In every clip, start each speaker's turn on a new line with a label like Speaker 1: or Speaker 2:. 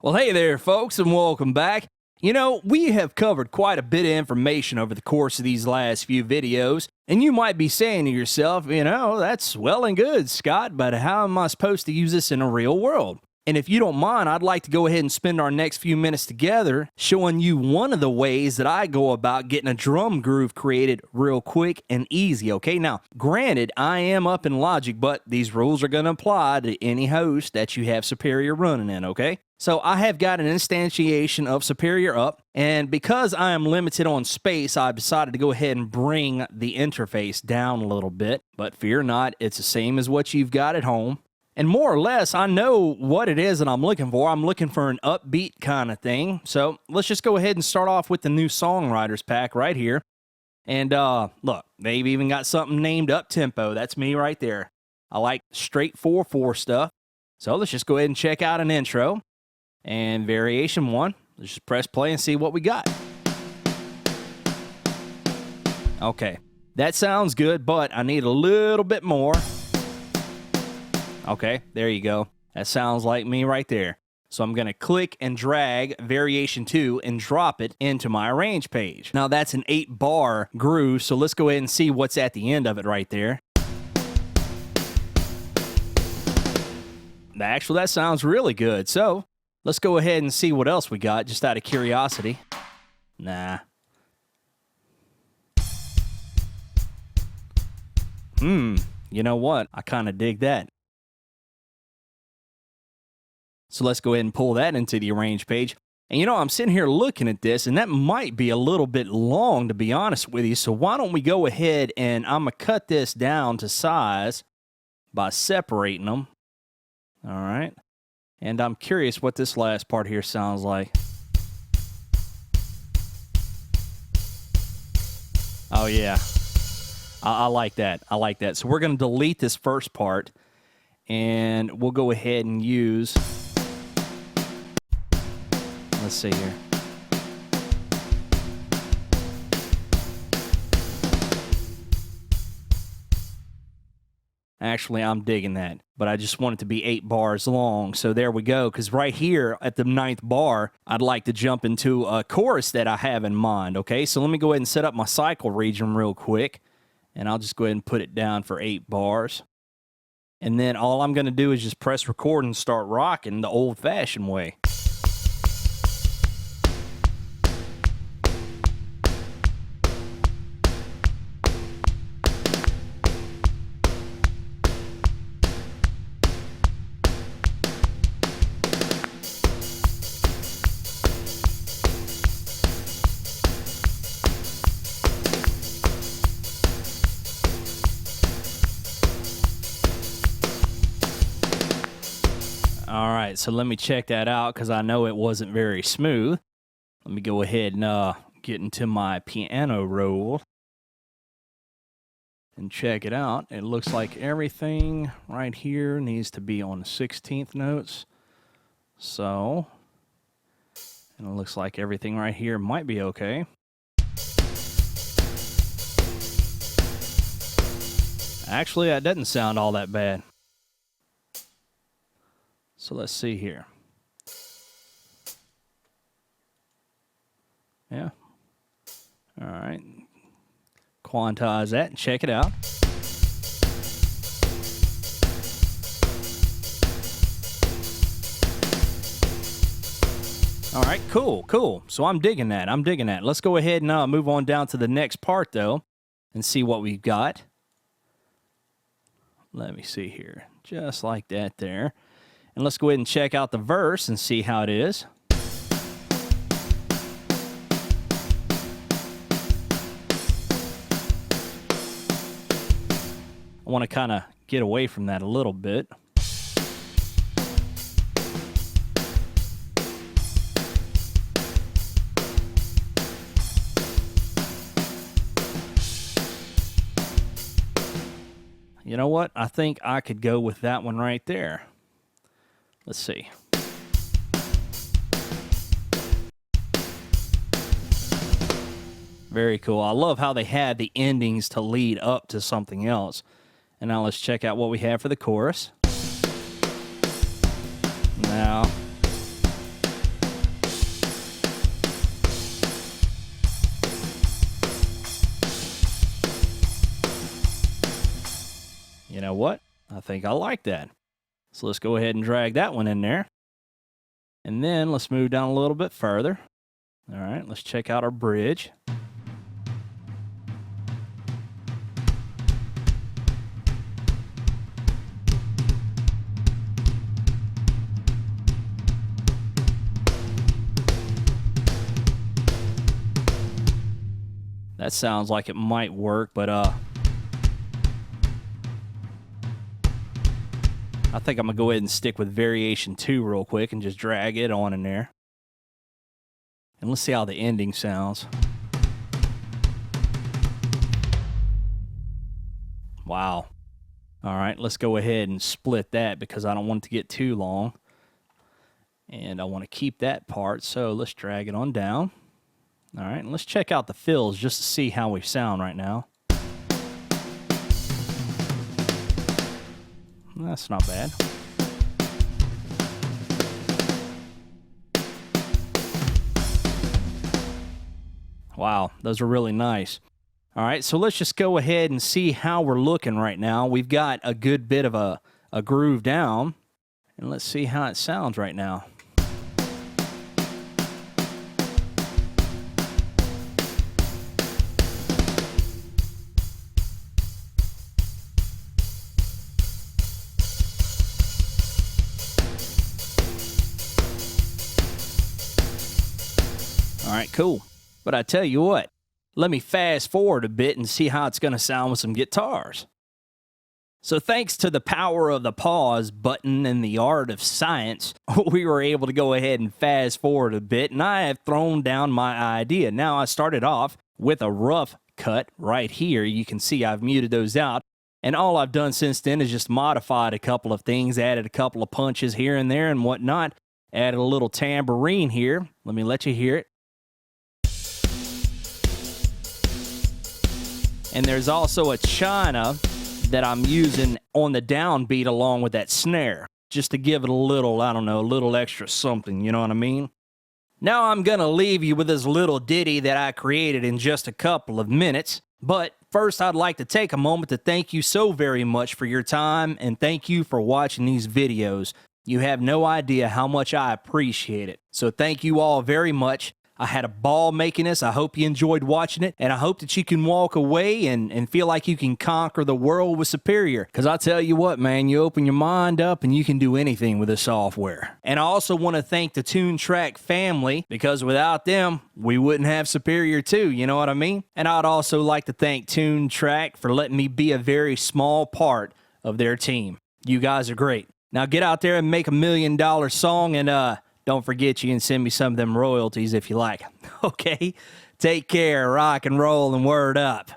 Speaker 1: Well, hey there, folks, and welcome back. You know, we have covered quite a bit of information over the course of these last few videos, and you might be saying to yourself, that's well and good, Scott, but how am I supposed to use this in a real world? And if you don't mind, I'd like to go ahead and spend our next few minutes together showing you one of the ways that I go about getting a drum groove created real quick and easy, okay? Now, granted, I am up in Logic, but these rules are going to apply to any host that you have Superior running in, okay? So I have got an instantiation of Superior up, and because I am limited on space, I've decided to go ahead and bring the interface down a little bit, but fear not, it's the same as what you've got at home. And more or less, I know what it is that I'm looking for. I'm looking for an upbeat kind of thing. So let's just go ahead and start off with the new Songwriters pack right here. And look, they've even got something named Uptempo. That's me right there. I like straight 4/4 stuff. So let's just go ahead and check out an intro. And variation 1. Let's just press play and see what we got. Okay, that sounds good, but I need a little bit more. Okay, there you go. That sounds like me right there. So I'm going to click and drag variation 2 and drop it into my arrange page. Now that's an 8-bar groove, so let's go ahead and see what's at the end of it right there. Actually, that sounds really good. So let's go ahead and see what else we got, just out of curiosity. Nah. You know what? I kind of dig that. So let's go ahead and pull that into the arrange page. And I'm sitting here looking at this, and that might be a little bit long, to be honest with you. So why don't we go ahead and I'm going to cut this down to size by separating them. All right. And I'm curious what this last part here sounds like. Oh, yeah. I like that. I like that. So we're going to delete this first part, and we'll go ahead and use... Let's see here. Actually, I'm digging that, but I just want it to be 8 bars long. So there we go, because right here at the 9th bar, I'd like to jump into a chorus that I have in mind, okay? So let me go ahead and set up my cycle region real quick, and I'll just go ahead and put it down for 8 bars. And then all I'm going to do is just press record and start rocking the old-fashioned way. All right, so let me check that out because I know it wasn't very smooth. Let me go ahead and get into my piano roll and check it out. It looks like everything right here needs to be on the 16th notes. So, and it looks like everything right here might be okay. Actually, that doesn't sound all that bad. So let's see here. Yeah. All right. Quantize that and check it out. All right, cool. So I'm digging that. Let's go ahead and move on down to the next part, though, and see what we've got. Let me see here. Just like that there. And let's go ahead and check out the verse and see how it is. I want to kind of get away from that a little bit. You know what? I think I could go with that one right there. Let's see. Very cool. I love how they had the endings to lead up to something else. And now let's check out what we have for the chorus. Now, know what? I think I like that. So let's go ahead and drag that one in there. And then let's move down a little bit further. All right, let's check out our bridge. That sounds like it might work, but I think I'm gonna go ahead and stick with variation 2 real quick and just drag it on in there. And let's see how the ending sounds. Wow. All right, let's go ahead and split that because I don't want it to get too long. And I want to keep that part, so let's drag it on down. All right, and let's check out the fills just to see how we sound right now. That's not bad. Wow, those are really nice. All right, so let's just go ahead and see how we're looking right now. We've got a good bit of a groove down, and let's see how it sounds right now. All right, cool. But I tell you what, let me fast forward a bit and see how it's going to sound with some guitars. So thanks to the power of the pause button and the art of science, we were able to go ahead and fast forward a bit, and I have thrown down my idea. Now, I started off with a rough cut right here. You can see I've muted those out. And all I've done since then is just modified a couple of things, added a couple of punches here and there and whatnot, added a little tambourine here. Let me let you hear it. And there's also a china that I'm using on the downbeat along with that snare, just to give it a little, I don't know, a little extra something, you know what I mean? Now I'm going to leave you with this little ditty that I created in just a couple of minutes, but first I'd like to take a moment to thank you so very much for your time, and thank you for watching these videos. You have no idea how much I appreciate it. So thank you all very much. I had a ball making this. I hope you enjoyed watching it, and I hope that you can walk away and feel like you can conquer the world with Superior. Because I tell you what, man, you open your mind up and you can do anything with this software. And I also want to thank the Toontrack family, because without them, we wouldn't have Superior 2, you know what I mean? And I'd also like to thank Toontrack for letting me be a very small part of their team. You guys are great. Now get out there and make $1 million song, and don't forget, you can send me some of them royalties if you like. Okay? Take care, rock and roll, and word up.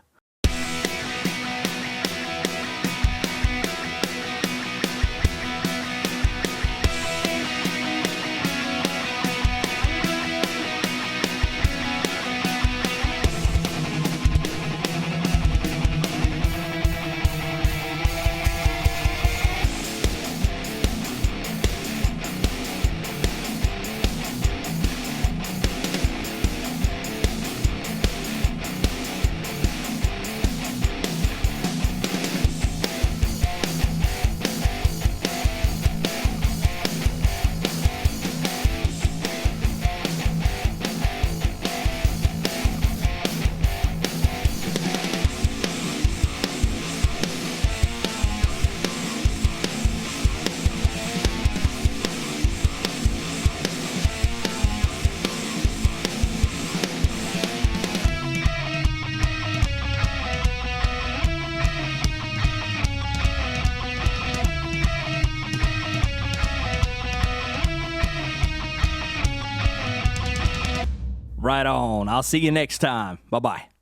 Speaker 1: Right on. I'll see you next time. Bye-bye.